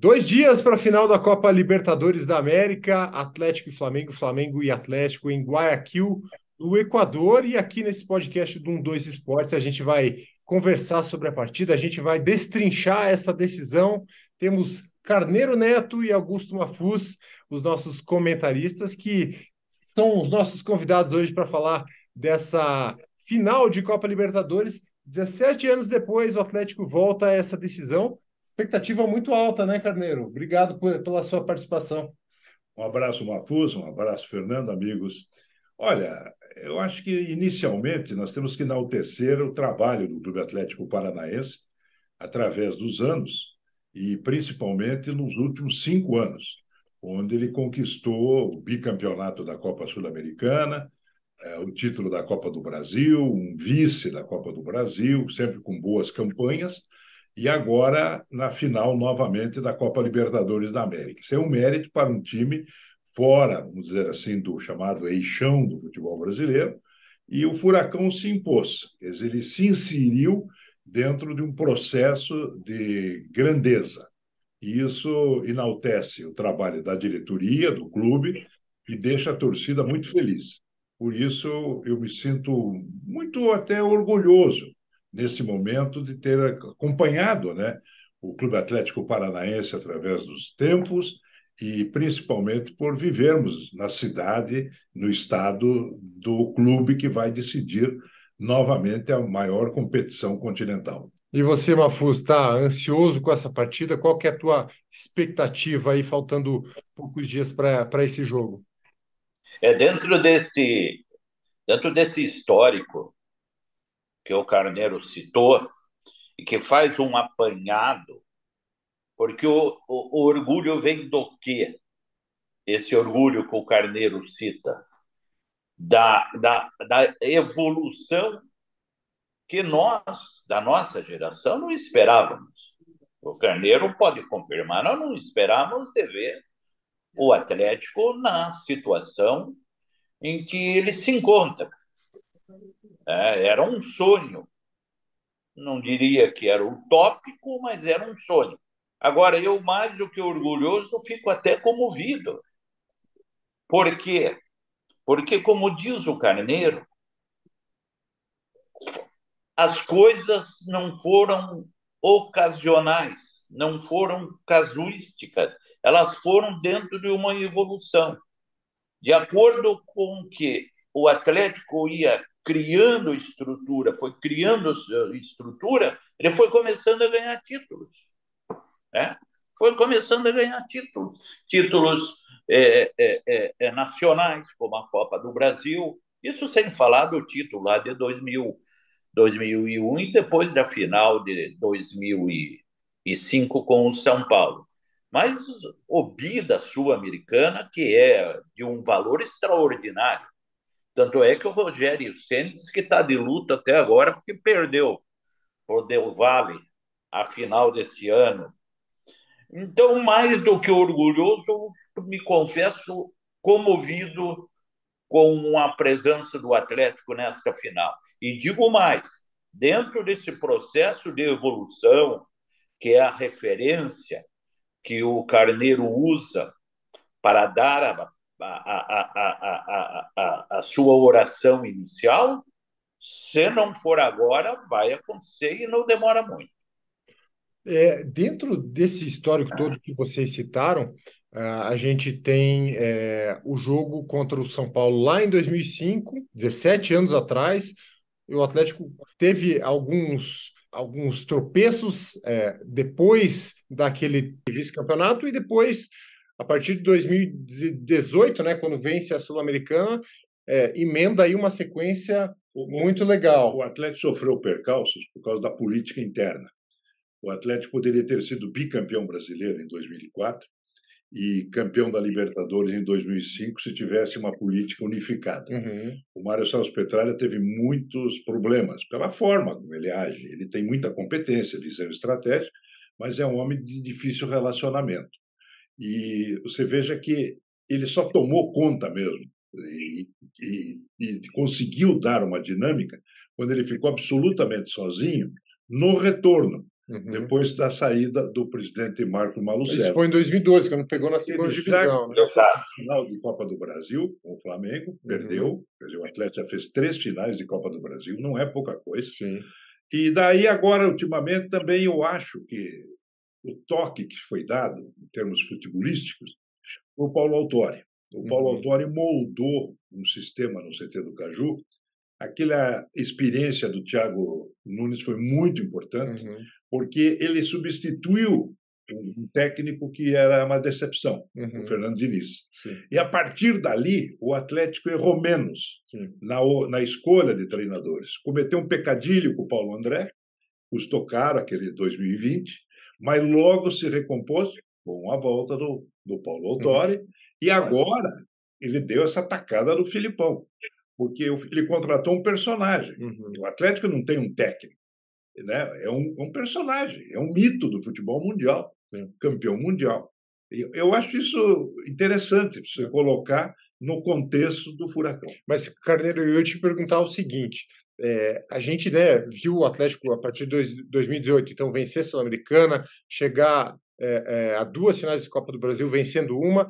2 dias para a final da Copa Libertadores da América, Atlético e Flamengo, Flamengo e Atlético em Guayaquil, no Equador. E aqui nesse podcast do 12 Esportes, a gente vai conversar sobre a partida, a gente vai destrinchar essa decisão. Temos Carneiro Neto e Augusto Mafuz, os nossos comentaristas, que são os nossos convidados hoje para falar dessa final de Copa Libertadores. 17 anos depois, o Atlético volta a essa decisão. Expectativa muito alta, né, Carneiro? Obrigado pela sua participação. Um abraço, Mafuz, um abraço, Fernando, amigos. Olha, eu acho que inicialmente nós temos que enaltecer o trabalho do Clube Atlético Paranaense através dos anos e principalmente nos últimos 5 anos, onde ele conquistou o bicampeonato da Copa Sul-Americana, o título da Copa do Brasil, um vice da Copa do Brasil, sempre com boas campanhas, e agora na final novamente da Copa Libertadores da América. Isso é um mérito para um time fora, vamos dizer assim, do chamado eixão do futebol brasileiro, e o Furacão se impôs, quer dizer, ele se inseriu dentro de um processo de grandeza. E isso enaltece o trabalho da diretoria, do clube, e deixa a torcida muito feliz. Por isso, eu me sinto muito até orgulhoso nesse momento de ter acompanhado, né, o Clube Atlético Paranaense através dos tempos e principalmente por vivermos na cidade, no estado do clube que vai decidir novamente a maior competição continental. E você, Mafuz, está ansioso com essa partida? Qual que é a tua expectativa aí, faltando poucos dias para esse jogo? É dentro desse histórico que o Carneiro citou e que faz um apanhado, porque o orgulho vem do quê? Esse orgulho que o Carneiro cita, da evolução que nós, da nossa geração, não esperávamos. O Carneiro pode confirmar, nós não esperávamos de ver o Atlético na situação em que ele se encontra. Era um sonho, não diria que era utópico, mas era um sonho. Agora, eu, mais do que orgulhoso, fico até comovido. Por quê? Porque, como diz o Carneiro, as coisas não foram ocasionais, não foram casuísticas, elas foram dentro de uma evolução. De acordo com que o Atlético ia criando estrutura, foi criando estrutura, ele foi começando a ganhar títulos. Né? Foi começando a ganhar títulos. Títulos nacionais, como a Copa do Brasil. Isso sem falar do título lá de 2001 e depois da final de 2005 com o São Paulo. Mas o bi da Sul-Americana, que é de um valor extraordinário. Tanto é que o Rogério Ceni que está de luta até agora, porque perdeu o Del Valle a final deste ano. Então, mais do que orgulhoso, me confesso comovido com a presença do Atlético nesta final. E digo mais, dentro desse processo de evolução, que é a referência que o Carneiro usa para dar a sua oração inicial, se não for agora, vai acontecer e não demora muito. Dentro desse histórico todo que vocês citaram, a gente tem o jogo contra o São Paulo lá em 2005, 17 anos atrás. E o Atlético teve alguns tropeços depois daquele vice-campeonato e depois, a partir de 2018, né, quando vence a Sul-Americana, emenda aí uma sequência muito legal. O Atlético sofreu percalços por causa da política interna. O Atlético poderia ter sido bicampeão brasileiro em 2004 e campeão da Libertadores em 2005 se tivesse uma política unificada. Uhum. O Mário Celso Petralha teve muitos problemas pela forma como ele age. Ele tem muita competência, visão estratégica, mas é um homem de difícil relacionamento. E você veja que ele só tomou conta mesmo e conseguiu dar uma dinâmica quando ele ficou absolutamente sozinho no retorno. depois da saída do presidente Marco Malucelli. Isso foi em 2012, quando pegou na segunda divisão. Já foi na final de Copa do Brasil com o Flamengo, perdeu. O Atlético já fez 3 finais de Copa do Brasil, não é pouca coisa. Sim. E daí, agora, ultimamente, também eu acho que o toque que foi dado, em termos futebolísticos, foi o Paulo Autori. O Paulo Autori moldou um sistema no CT do Caju. Aquela experiência do Thiago Nunes foi muito importante, porque ele substituiu um técnico que era uma decepção, o Fernando Diniz. Sim. E, a partir dali, o Atlético errou menos na escolha de treinadores. Cometeu um pecadilho com o Paulo André, custou caro aquele 2020, mas logo se recompôs com a volta do Paulo Autori, e agora ele deu essa tacada no Filipão, porque ele contratou um personagem. O Atlético não tem um técnico, né? É um personagem, é um mito do futebol mundial, campeão mundial. Eu acho isso interessante, você colocar no contexto do Furacão. Mas, Carneiro, eu ia te perguntar o seguinte, a gente, né, viu o Atlético a partir de 2018, então vencer a Sul-Americana, chegar a 2 finais de Copa do Brasil, vencendo uma,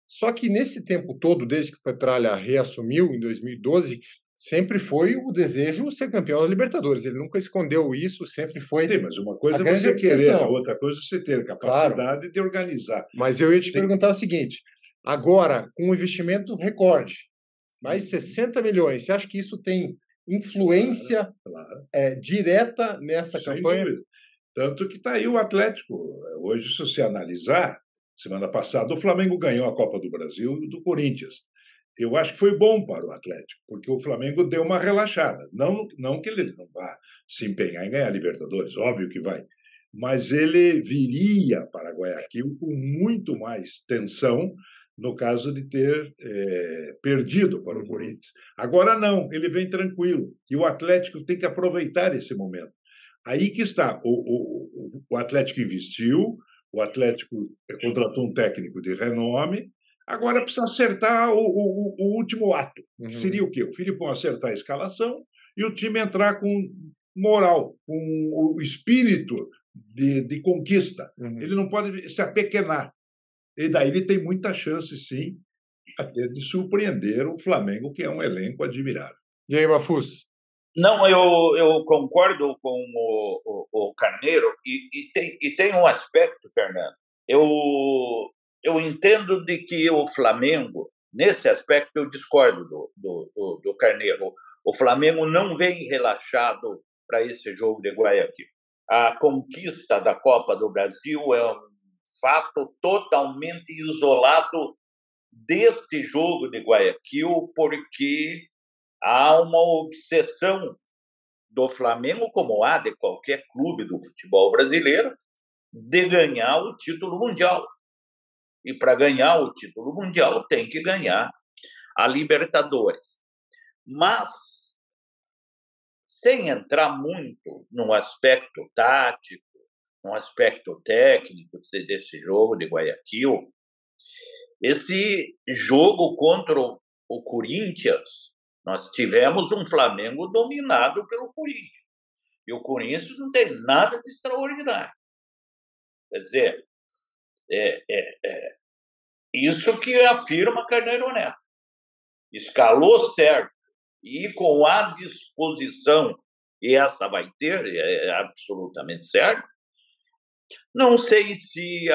só que nesse tempo todo, desde que o Petralha reassumiu em 2012, sempre foi o desejo ser campeão da Libertadores. Ele nunca escondeu isso, sempre foi. Sim, mas uma coisa é você querer, a outra coisa é você ter capacidade de organizar. Mas eu ia te perguntar o seguinte, agora, com um investimento recorde, mais 60 milhões, você acha que isso tem influência direta nessa campanha? Sem dúvida. Tanto que está aí o Atlético. Hoje, se você analisar, semana passada o Flamengo ganhou a Copa do Brasil do Corinthians. Eu acho que foi bom para o Atlético, porque o Flamengo deu uma relaxada. Não que ele não vá se empenhar em ganhar a Libertadores, óbvio que vai, mas ele viria para Guayaquil com muito mais tensão no caso de ter perdido para o Corinthians. Agora não, ele vem tranquilo, e o Atlético tem que aproveitar esse momento. Aí que está, o Atlético investiu, o Atlético contratou um técnico de renome, agora precisa acertar o último ato, que seria o quê? O Filipão acertar a escalação e o time entrar com moral, com o espírito de conquista. Ele não pode se apequenar. E daí ele tem muita chance, sim, até de surpreender o Flamengo, que é um elenco admirável. E aí, Mafuz? Não, eu concordo com o Carneiro e tem um aspecto, Fernando. Eu entendo de que o Flamengo, nesse aspecto, eu discordo do Carneiro. O Flamengo não vem relaxado para esse jogo de Guayaquil. A conquista da Copa do Brasil é um fato totalmente isolado deste jogo de Guayaquil, porque há uma obsessão do Flamengo, como há de qualquer clube do futebol brasileiro, de ganhar o título mundial. E para ganhar o título mundial tem que ganhar a Libertadores. Mas, sem entrar muito no aspecto tático, no aspecto técnico desse jogo de Guayaquil, esse jogo contra o Corinthians, nós tivemos um Flamengo dominado pelo Corinthians. E o Corinthians não tem nada de extraordinário. Quer dizer, isso que afirma Carneiro Neto. Escalou certo e com a disposição, e essa vai ter, é absolutamente certo. Não sei se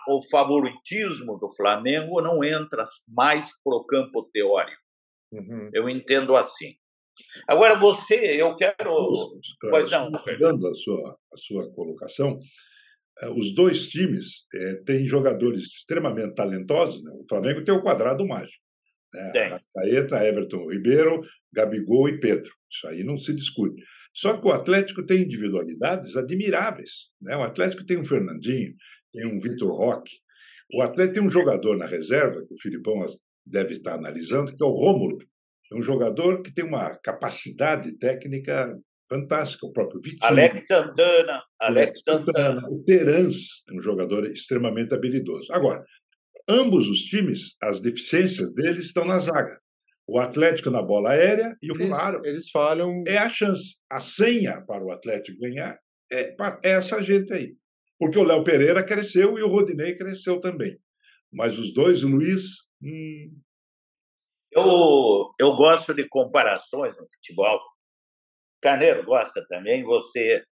o favoritismo do Flamengo não entra mais para o campo teórico. Eu entendo assim. Agora, eu quero... Pois não, dando a sua colocação, os dois times têm jogadores extremamente talentosos, né? O Flamengo tem o quadrado mágico, né? Arrascaeta, Everton Ribeiro, Gabigol e Pedro. Isso aí não se discute. Só que o Atlético tem individualidades admiráveis, né? O Atlético tem um Fernandinho, tem um Vitor Roque. O Atlético tem um jogador na reserva, que o Filipão deve estar analisando, que é o Rômulo. É um jogador que tem uma capacidade técnica fantástica, o próprio Vitinho. Alex Santana. O Terans é um jogador extremamente habilidoso. Agora, ambos os times, as deficiências deles estão na zaga. O Atlético na bola aérea e o Claro. Eles falham. É a chance. A senha para o Atlético ganhar é essa gente aí. Porque o Léo Pereira cresceu e o Rodinei cresceu também. Mas os dois, o Luiz... Eu gosto de comparações no futebol. Carneiro gosta também. Você,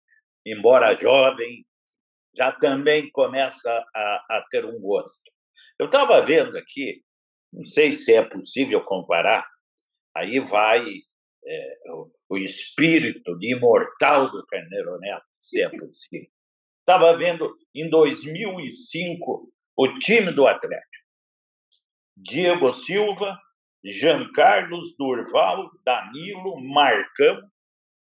embora jovem, já também começa a ter um gosto. Eu estava vendo aqui, não sei se é possível comparar, aí vai o espírito de imortal do Carneiro Neto, se é possível. Estava vendo, em 2005, o time do Atlético. Diego Silva, Jean Carlos, Durval, Danilo, Marcão.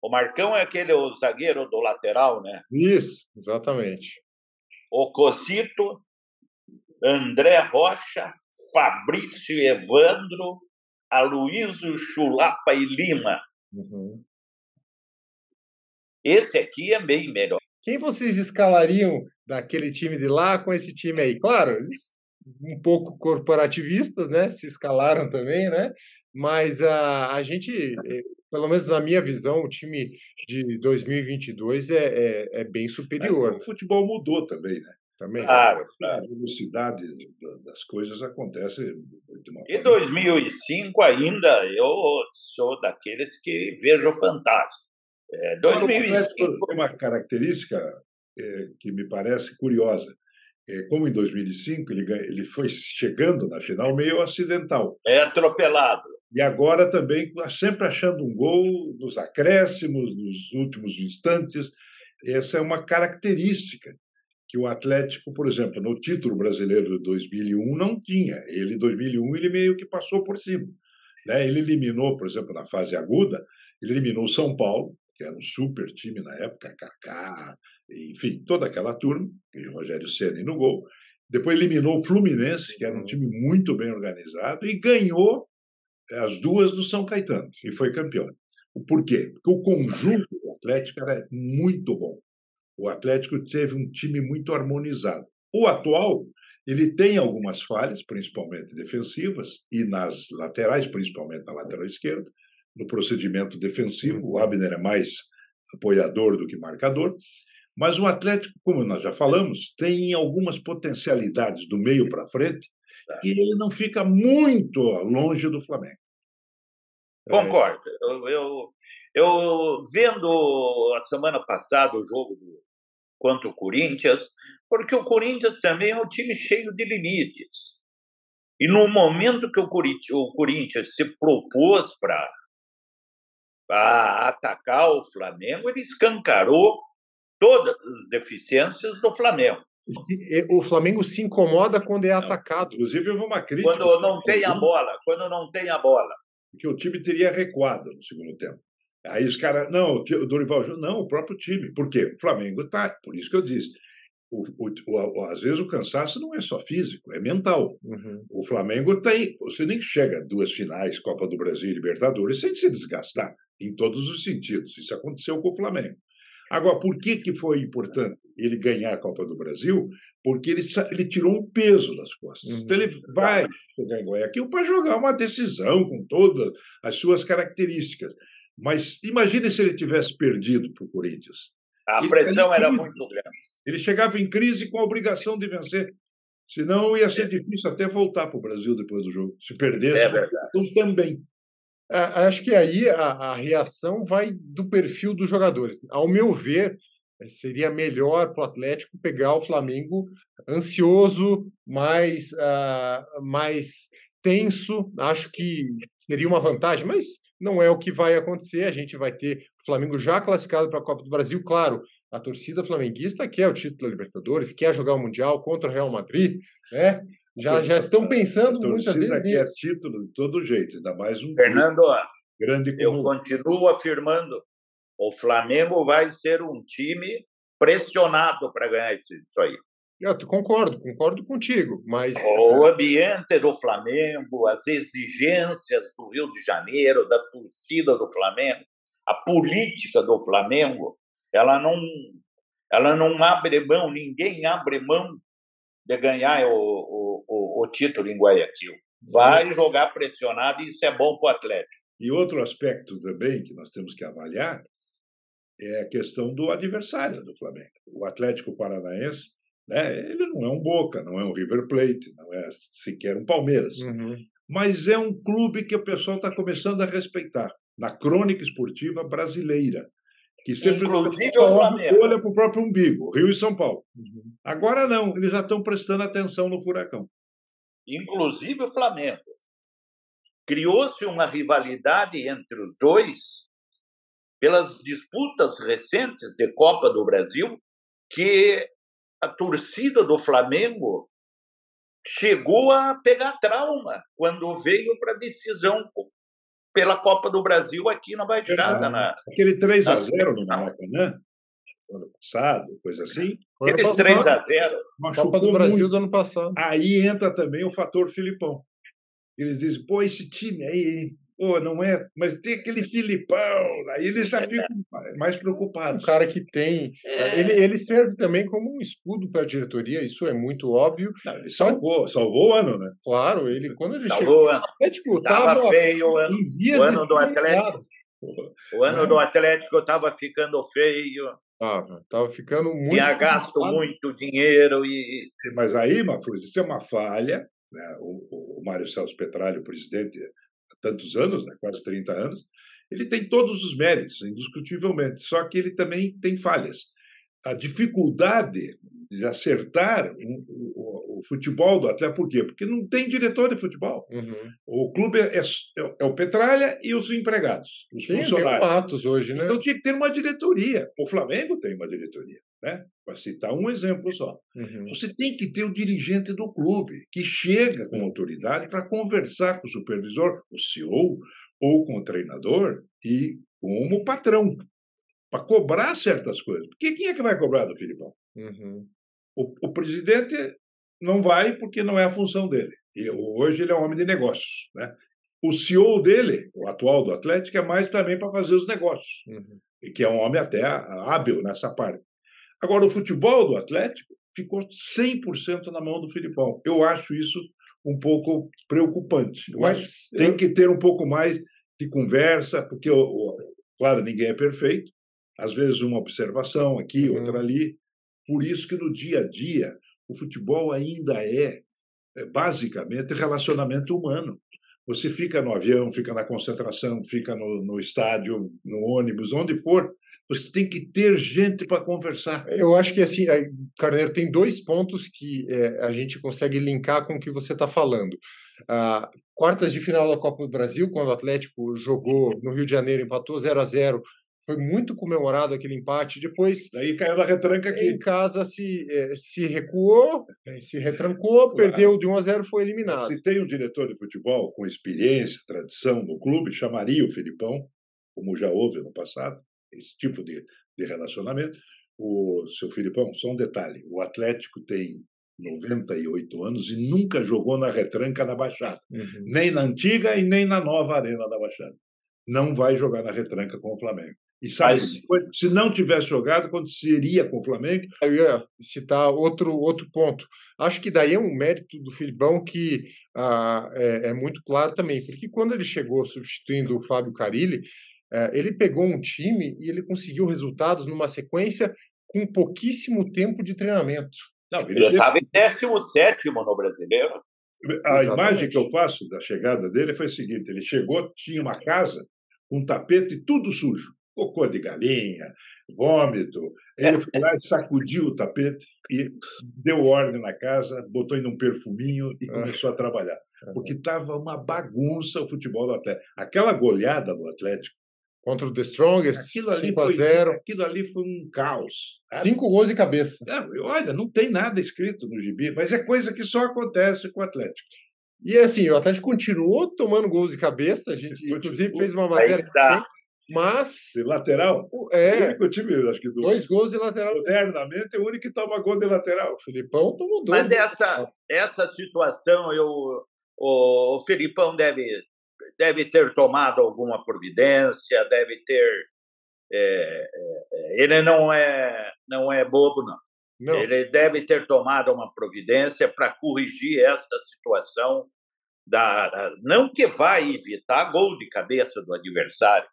O Marcão é o zagueiro do lateral, né? Isso, exatamente. O Cosito, André Rocha, Fabrício Evandro, Aloysio Chulapa e Lima. Uhum. Esse aqui é bem melhor. Quem vocês escalariam daquele time de lá com esse time aí? Claro, eles um pouco corporativistas, né? Se escalaram também, né? Mas a gente, pelo menos na minha visão, o time de 2022 é bem superior. O futebol mudou também, né? Também. Claro. A velocidade das coisas acontece de uma forma... Em 2005 ainda eu sou daqueles que vejo fantástico. 2005 tem uma característica que me parece curiosa. Como em 2005 ele foi chegando na final meio acidental. Atropelado. E agora também sempre achando um gol nos acréscimos, nos últimos instantes. Essa é uma característica que o Atlético, por exemplo, no título brasileiro de 2001 não tinha. Em 2001 ele meio que passou por cima, né? Ele eliminou, por exemplo, na fase aguda, ele eliminou o São Paulo, que era um super time na época, Kaká, enfim, toda aquela turma, e o Rogério Ceni no gol. Depois eliminou o Fluminense, que era um time muito bem organizado, e ganhou as duas do São Caetano, e foi campeão. Por quê? Porque o conjunto do Atlético era muito bom. O Atlético teve um time muito harmonizado. O atual, ele tem algumas falhas, principalmente defensivas, e nas laterais, principalmente na lateral esquerda, no procedimento defensivo. O Abner é mais apoiador do que marcador. Mas o Atlético, como nós já falamos, tem algumas potencialidades do meio para frente e ele não fica muito longe do Flamengo. Concordo. Eu vendo a semana passada o jogo contra o Corinthians, porque o Corinthians também é um time cheio de limites. E no momento que o Corinthians se propôs para atacar o Flamengo, ele escancarou todas as deficiências do Flamengo. O Flamengo se incomoda quando é atacado. Inclusive, houve uma crítica. Quando não tem a bola. Porque o time teria recuado no segundo tempo. Aí os caras, não, o Dorival Júnior, não, o próprio time. Por quê? O Flamengo está, por isso que eu disse, às vezes o cansaço não é só físico, é mental. Uhum. O Flamengo tem, você nem chega a 2 finais, Copa do Brasil e Libertadores, sem se desgastar, em todos os sentidos. Isso aconteceu com o Flamengo. Agora, por que foi importante ele ganhar a Copa do Brasil? Porque ele tirou um peso das costas. Uhum. Então, ele vai chegar em Guayaquil para jogar uma decisão com todas as suas características. Mas imagine se ele tivesse perdido para o Corinthians. A pressão era muito grande. Ele chegava em crise com a obrigação de vencer. Senão ia ser difícil até voltar para o Brasil depois do jogo. Se perdesse, então também. Acho que aí a reação vai do perfil dos jogadores. Ao meu ver, seria melhor para o Atlético pegar o Flamengo ansioso, mais tenso. Acho que seria uma vantagem, mas não é o que vai acontecer. A gente vai ter o Flamengo já classificado para a Copa do Brasil. Claro, a torcida flamenguista quer o título da Libertadores, quer jogar o Mundial contra o Real Madrid, né? Já estão pensando muitas vezes nisso. Quer título de todo jeito, ainda mais um Fernando, grande como... Eu continuo afirmando, o Flamengo vai ser um time pressionado para ganhar isso aí. Eu concordo contigo, mas... O ambiente do Flamengo, as exigências do Rio de Janeiro, da torcida do Flamengo, a política do Flamengo, ela não abre mão, ninguém abre mão de ganhar o título em Guayaquil. Vai jogar pressionado e isso é bom para o Atlético. E outro aspecto também que nós temos que avaliar é a questão do adversário do Flamengo. O Atlético Paranaense, né, ele não é um Boca, não é um River Plate, não é sequer um Palmeiras. Mas é um clube que o pessoal está começando a respeitar, na crônica esportiva brasileira, que sempre inclusive o Flamengo olha para o próprio umbigo, Rio e São Paulo. Agora não, eles já estão prestando atenção no Furacão. Inclusive o Flamengo. Criou-se uma rivalidade entre os dois pelas disputas recentes de Copa do Brasil, que a torcida do Flamengo chegou a pegar trauma quando veio para a decisão pela Copa do Brasil aqui na Baixada. Aquele 3-0 no Maracanã, ano passado, coisa assim. Aqueles 3-0. Copa do Brasil do ano passado. Aí entra também o fator Filipão. Eles dizem, pô, esse time aí, pô, não é... Mas tem aquele Filipão, aí eles já ficam mais preocupados. Um cara que tem... Ele serve também como um escudo para a diretoria, isso é muito óbvio. Não, ele salvou o ano, né? Claro, quando ele salvou chegou... o ano. Estava feio o ano do Atlético. O ano do Atlético estava ficando feio. Estava ficando muito... Tinha gasto muito dinheiro. Mas aí, Mafruz, isso é uma falha. Né? O Mário Celso Petralha, o presidente há tantos anos, né? Quase 30 anos, ele tem todos os méritos, indiscutivelmente, só que ele também tem falhas. A dificuldade de acertar o futebol do Atlético, por quê? Porque não tem diretor de futebol. O clube é o Petralha e os empregados, os funcionários. Tem Matos hoje, né? Então tinha que ter uma diretoria. O Flamengo tem uma diretoria, né? Para citar um exemplo só. Você tem que ter o dirigente do clube, que chega com autoridade para conversar com o supervisor, o CEO, ou com o treinador, e como patrão, para cobrar certas coisas. Porque quem é que vai cobrar do Filipão? O presidente não vai porque não é a função dele. E hoje ele é um homem de negócios, né? O CEO dele, o atual do Atlético, é mais também para fazer os negócios, e que é um homem até hábil nessa parte. Agora, o futebol do Atlético ficou 100% na mão do Filipão. Eu acho isso um pouco preocupante. Mas tem que ter um pouco mais de conversa, porque, claro, ninguém é perfeito. Às vezes uma observação aqui, outra ali. Por isso que no dia a dia o futebol ainda é basicamente relacionamento humano. Você fica no avião, fica na concentração, fica no estádio, no ônibus, onde for, você tem que ter gente para conversar. Eu acho que, assim, Carneiro, tem dois pontos que a gente consegue linkar com o que você está falando. Quartas de final da Copa do Brasil, quando o Atlético jogou no Rio de Janeiro, empatou 0-0, foi muito comemorado aquele empate. Depois, daí caiu na retranca aqui. Em casa se recuou, se retrancou, perdeu de 1-0, foi eliminado. Se tem um diretor de futebol com experiência, tradição no clube, chamaria o Filipão, como já houve no passado, esse tipo de relacionamento. O seu Filipão, só um detalhe: o Atlético tem 98 anos e nunca jogou na retranca na Baixada, nem na antiga e nem na nova Arena da Baixada. Não vai jogar na retranca com o Flamengo. E sabe, se não tivesse jogado, aconteceria com o Flamengo? Eu ia citar outro ponto. Acho que daí é um mérito do Filipão que é muito claro também, porque quando ele chegou substituindo o Fábio Carille, ele pegou um time e ele conseguiu resultados numa sequência com pouquíssimo tempo de treinamento. Não, ele estava em 17º no Brasileiro. A imagem que eu faço da chegada dele foi a seguinte: ele chegou, tinha uma casa, um tapete tudo sujo. Cocô de galinha, vômito. Ele foi lá e sacudiu o tapete e deu ordem na casa, botou em um perfuminho e começou a trabalhar. Porque estava uma bagunça o futebol do Atlético. Aquela goleada do Atlético contra o The Strongest, 5-0. Aquilo ali foi um caos. 5 gols de cabeça. Olha, não tem nada escrito no gibi, mas é coisa que só acontece com o Atlético. E assim, o Atlético continuou tomando gols de cabeça. A gente, inclusive, fez uma matéria... Mas... De lateral? O único time, acho que... 2 gols de lateral. Modernamente, é o único que toma gol de lateral. O Filipão tomou 2. Mas essa situação, o Filipão deve ter tomado alguma providência, deve ter... ele não é bobo, não. Ele deve ter tomado uma providência para corrigir essa situação. Não que vai evitar gol de cabeça do adversário,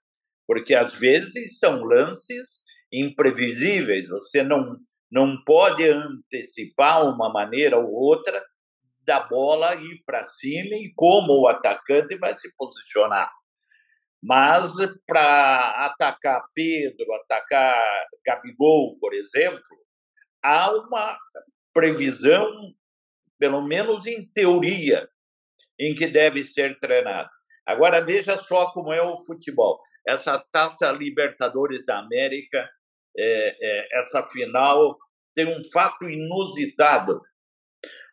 porque às vezes são lances imprevisíveis, você não pode antecipar uma maneira ou outra da bola ir para cima e como o atacante vai se posicionar. Mas para atacar Pedro, atacar Gabigol, por exemplo, há uma previsão, pelo menos em teoria, em que deve ser treinado. Agora, veja só como é o futebol. Essa Taça Libertadores da América, essa final, tem um fato inusitado.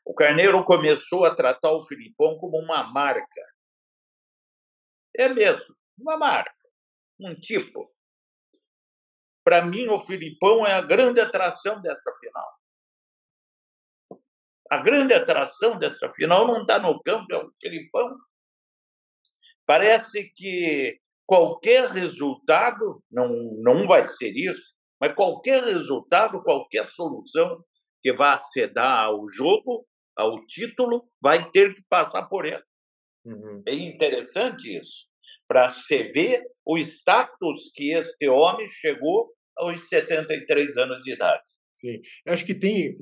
O Carneiro começou a tratar o Filipão como uma marca. É mesmo, uma marca, um tipo. Para mim, o Filipão é a grande atração dessa final. A grande atração dessa final não está no campo, é o Filipão. Parece que qualquer resultado, não vai ser isso, mas qualquer resultado, qualquer solução que vá sedar ao jogo, ao título, vai ter que passar por ele. Uhum. É interessante isso, para se ver o status que este homem chegou aos 73 anos de idade. Sim, eu acho que tem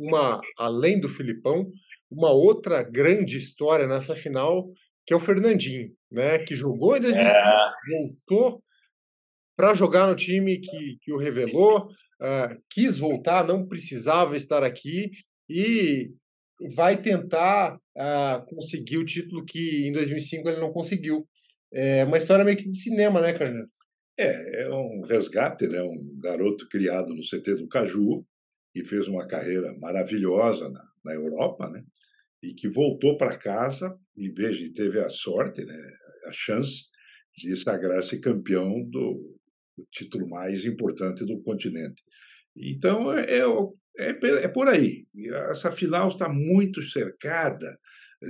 além do Filipão, uma outra grande história nessa final, que é o Fernandinho, né? Que jogou em 2005, voltou para jogar no time que o revelou, quis voltar, não precisava estar aqui e vai tentar conseguir o título que em 2005 ele não conseguiu. É uma história meio que de cinema, né, Carneiro? É um resgate, né? Um garoto criado no CT do Caju e fez uma carreira maravilhosa na Europa, né? E que voltou para casa e veja, teve a sorte, né? A chance de sagrar-se campeão do título mais importante do continente. Então é por aí. Essa final está muito cercada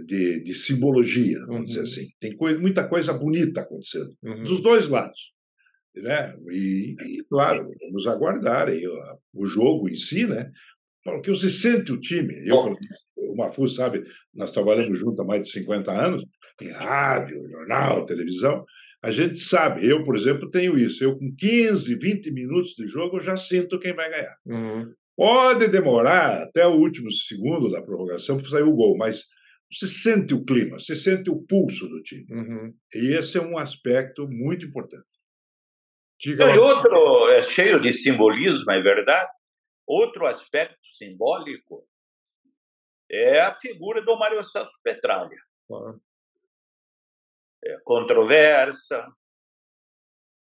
de simbologia, vamos dizer assim. Tem muita coisa bonita acontecendo dos dois lados, né? E claro, vamos aguardar aí o jogo em si, né? Porque você sente o time. O Mafuz sabe, nós trabalhamos juntos há mais de 50 anos, em rádio, jornal, televisão. A gente sabe, eu, por exemplo, tenho isso. Eu, com 15, 20 minutos de jogo, eu já sinto quem vai ganhar. Pode demorar até o último segundo da prorrogação para sair o gol, mas você sente o clima, você sente o pulso do time. E esse é um aspecto muito importante. E outro, é cheio de simbolismo, é verdade. Outro aspecto simbólico é a figura do Mário Celso Petralha. É controversa.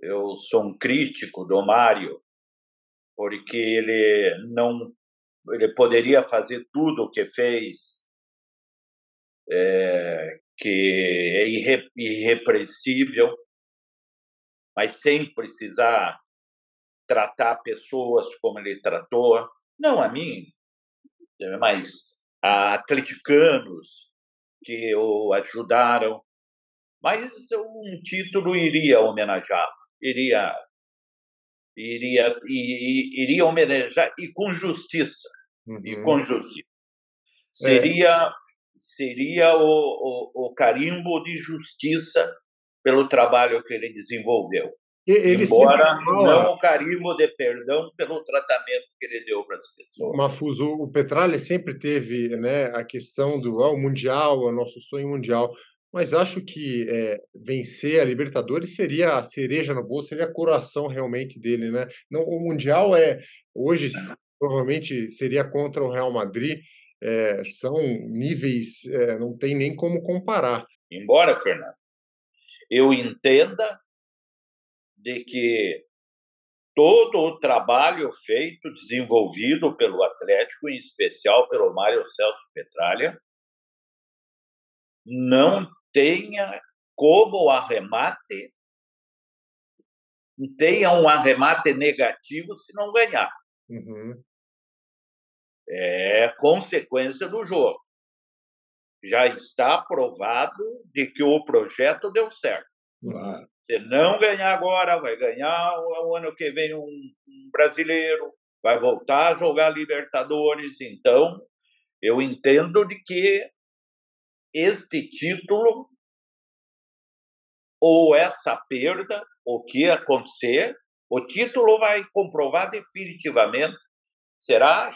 Eu sou um crítico do Mário, porque ele poderia fazer tudo o que fez, que é irrepreensível, mas sem precisar tratar pessoas como ele tratou, não a mim, mas a atleticanos que o ajudaram. Mas um título iria homenageá-lo, iria homenagear e com justiça. E com justiça. Seria o carimbo de justiça pelo trabalho que ele desenvolveu. Embora não o carimbo de perdão pelo tratamento que ele deu para as pessoas. Mafuz, o Petralha sempre teve, né, a questão do Mundial, o nosso sonho mundial, mas acho que vencer a Libertadores seria a cereja no bolo, seria a coroação realmente dele, né? Não, o Mundial hoje provavelmente seria contra o Real Madrid, são níveis, não tem nem como comparar. Embora, Fernando, eu entenda de que todo o trabalho feito, desenvolvido pelo Atlético, em especial pelo Mário Celso Petralha, não tenha como arremate, tenha um arremate negativo se não ganhar. É consequência do jogo. Já está provado de que o projeto deu certo. Se não ganhar agora, vai ganhar o ano que vem um brasileiro, vai voltar a jogar Libertadores. Então, eu entendo de que este título ou essa perda, o que acontecer, O título vai comprovar definitivamente, será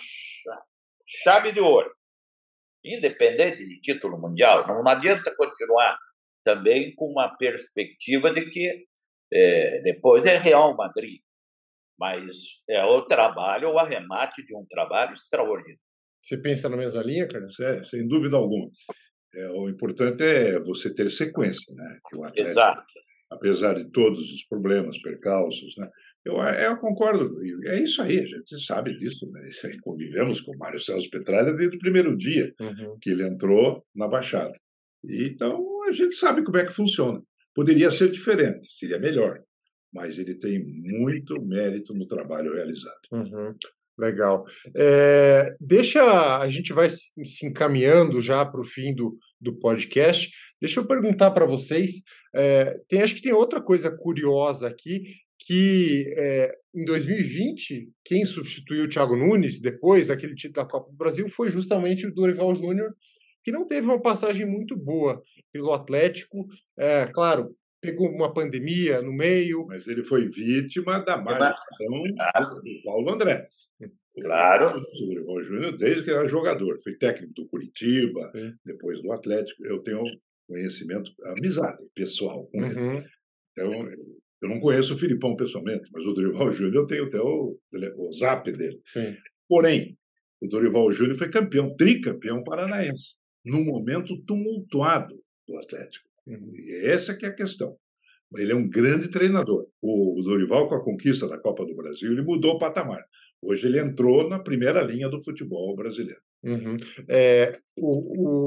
chave de ouro, independente de título mundial. Não adianta continuar também com uma perspectiva de que depois é Real Madrid, mas é o trabalho, o arremate de um trabalho extraordinário. Você pensa na mesma linha, Carlos? Sem dúvida alguma. O importante é você ter sequência, né? Que o Atlético, exato, apesar de todos os problemas, percalços, né? Eu concordo. É isso aí, a gente sabe disso, né? Convivemos com o Mário Celso Petralha desde o primeiro dia que ele entrou na Baixada. Então, a gente sabe como é que funciona. Poderia ser diferente, seria melhor, mas ele tem muito mérito no trabalho realizado. Legal. A gente vai se encaminhando já para o fim do podcast. Deixa eu perguntar para vocês, acho que tem outra coisa curiosa aqui, que em 2020, quem substituiu o Thiago Nunes depois daquele título da Copa do Brasil foi justamente o Dorival Júnior, que não teve uma passagem muito boa pelo Atlético. Claro, pegou uma pandemia no meio. Mas ele foi vítima da má gestão do Paulo André. Claro. O Dorival Júnior, desde que era jogador, foi técnico do Curitiba, depois do Atlético. Eu tenho conhecimento, amizade pessoal com ele. Então, eu não conheço o Filipão pessoalmente, mas o Dorival Júnior eu tenho até o zap dele. Sim. Porém, o Dorival Júnior foi tricampeão paranaense, num momento tumultuado do Atlético. E essa que é a questão. Ele é um grande treinador. O Dorival, com a conquista da Copa do Brasil, ele mudou o patamar. Hoje ele entrou na primeira linha do futebol brasileiro.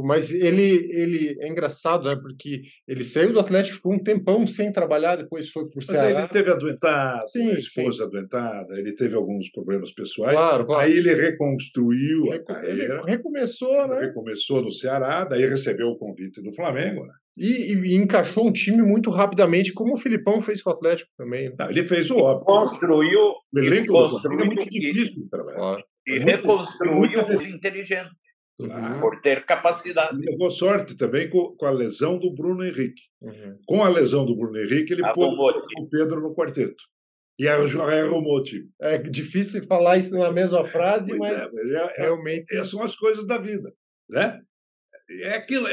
Mas ele é engraçado, né? Porque ele saiu do Atlético, ficou um tempão sem trabalhar, depois foi para o Ceará. Ele teve adoentada, a esposa adoentada, ele teve alguns problemas pessoais. Claro. Aí ele reconstruiu a carreira. Ele recomeçou, né? Recomeçou no Ceará, daí recebeu o convite do Flamengo, né? E encaixou um time muito rapidamente, como o Filipão fez com o Atlético também. Né? Não, ele fez o óbvio. Construiu. O elenco do Flamengo é muito difícil de trabalhar. Claro. E reconstruiu inteligente, por ter capacidade. Ele levou sorte também com a lesão do Bruno Henrique. Com a lesão do Bruno Henrique, ele pôs o Pedro no quarteto. E arrumou o time. É difícil falar isso na mesma frase, mas realmente... São as coisas da vida, né?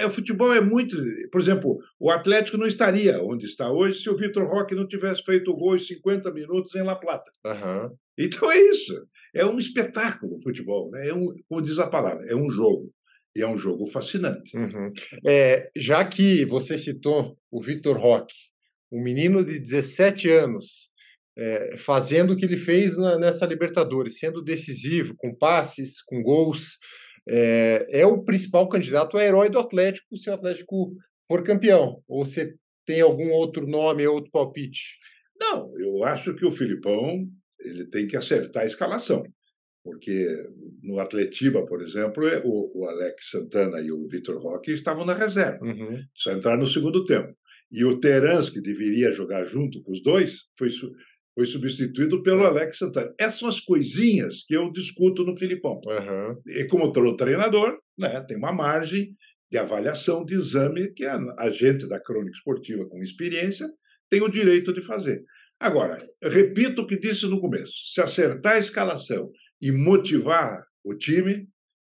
O futebol é muito... Por exemplo, o Atlético não estaria onde está hoje se o Vitor Roque não tivesse feito o gol em 50 minutos em La Plata. Então é isso. É um espetáculo o futebol, né? Como diz a palavra, é um jogo. E é um jogo fascinante. Já que você citou o Vitor Roque, um menino de 17 anos, fazendo o que ele fez nessa Libertadores, sendo decisivo, com passes, com gols... é o principal candidato a herói do Atlético se o Atlético for campeão. Ou você tem algum outro nome, outro palpite? Não, eu acho que o Filipão ele tem que acertar a escalação. Porque no Atletiba, por exemplo, o Alex Santana e o Vitor Roque estavam na reserva. Só entraram no segundo tempo. E o Terans, que deveria jogar junto com os dois, foi substituído pelo Alex Santana. Essas são as coisinhas que eu discuto no Filipão. E como treinador, né, tem uma margem de avaliação, de exame, que a gente da crônica esportiva com experiência tem o direito de fazer. Agora, repito o que disse no começo, se acertar a escalação e motivar o time,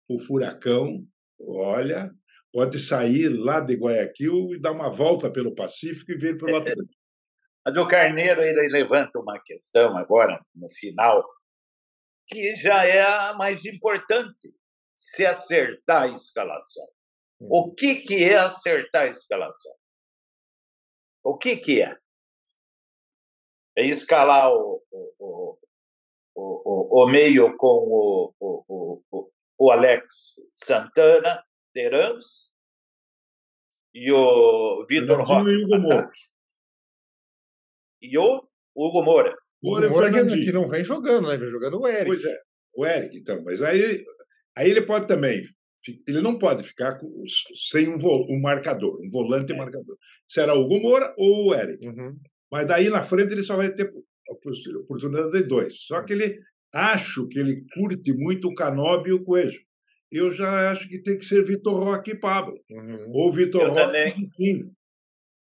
o Furacão, olha, pode sair lá de Guayaquil e dar uma volta pelo Pacífico e vir pelo Atlântico. Mas o Carneiro ele levanta uma questão agora, no final, que já é a mais importante, se acertar a escalação. O que é acertar a escalação? O que é? É escalar o meio com o Alex Santana, Terans, e o Vitor Roque. E o Hugo Moura. O Hugo Moura que não vem jogando, né? Vem jogando o Eric. Pois é, o Eric, então. Mas aí ele pode também... Ele não pode ficar sem um marcador, um volante marcador. Será o Hugo Moura ou o Eric. Mas daí na frente ele só vai ter a oportunidade de dois. Só que acho que ele curte muito o Canóbio e o Coelho. Eu já acho que tem que ser Vitor Roque e Pablo. Ou Vitor Roque e Quinho.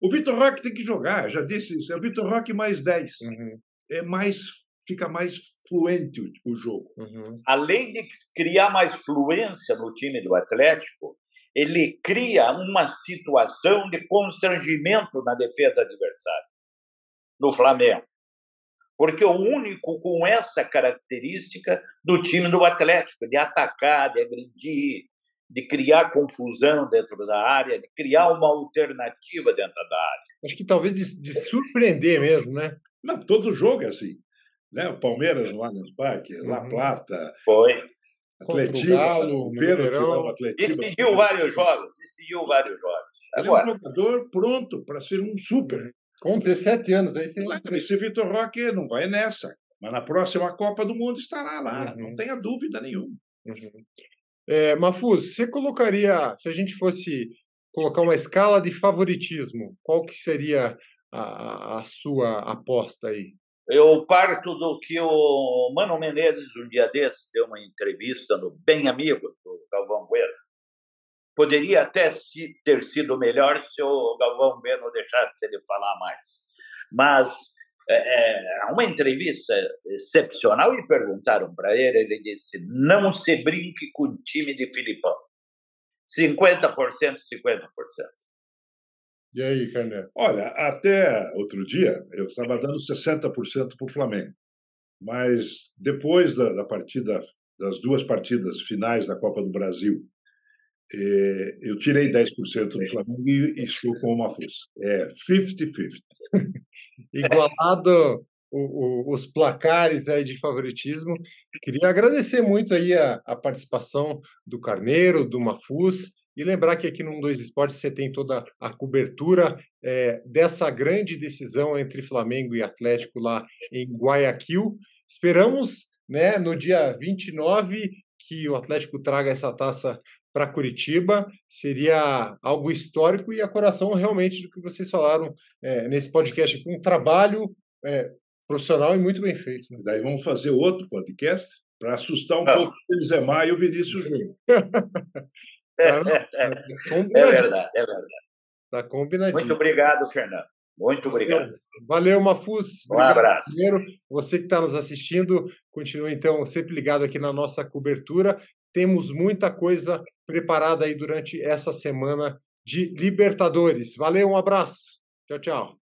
O Vitor Roque tem que jogar, já disse isso. É o Vitor Roque mais 10. fica mais fluente o jogo. Além de criar mais fluência no time do Atlético, ele cria uma situação de constrangimento na defesa adversária, no Flamengo. Porque o único com essa característica do time do Atlético, de atacar, de agredir, de criar confusão dentro da área, de criar uma alternativa dentro da área. Acho que talvez de surpreender mesmo, né? Não, todo jogo é assim. Né? O Palmeiras no Allianz Parque, La Plata, foi. Atletiba, o pênalti, o Atletiba. Decidiu vários jogos. Ele é um jogador pronto para ser um super. Com 17 anos, aí sim. Esse Vitor Roque não vai nessa. Mas na próxima Copa do Mundo estará lá, não tenha dúvida nenhuma. Mafuz, você colocaria, se a gente fosse colocar uma escala de favoritismo, qual que seria a sua aposta aí? Eu parto do que o Mano Menezes, um dia desses, deu uma entrevista no Bem Amigo, do Galvão Bueno. Poderia até ter sido melhor se o Galvão Bueno deixasse ele falar mais. Mas uma entrevista excepcional e perguntaram para ele disse, não se brinque com o time de Filipão. 50%, 50%. E aí, Carneiro? Olha, até outro dia eu estava dando 60% para o Flamengo. Mas depois da partida, das duas partidas finais da Copa do Brasil, eu tirei 10% do Flamengo e estou com uma força. É 50-50. Igualado os placares aí de favoritismo. Queria agradecer muito aí a participação do Carneiro, do Mafuz, e lembrar que aqui no 12 Esportes você tem toda a cobertura dessa grande decisão entre Flamengo e Atlético lá em Guayaquil. Esperamos, né, no dia 29 que o Atlético traga essa taça para Curitiba. Seria algo histórico e a coração realmente do que vocês falaram nesse podcast, com um trabalho profissional e muito bem feito. Né? Daí vamos fazer outro podcast para assustar um pouco o Benzema e o Vinícius Júnior. É verdade. Está combinadinho. Muito obrigado, Fernando. Muito obrigado. Valeu, Mafuz. Um abraço. Primeiro, você que está nos assistindo, continue, então, sempre ligado aqui na nossa cobertura. Temos muita coisa preparada aí durante essa semana de Libertadores. Valeu, um abraço. Tchau, tchau.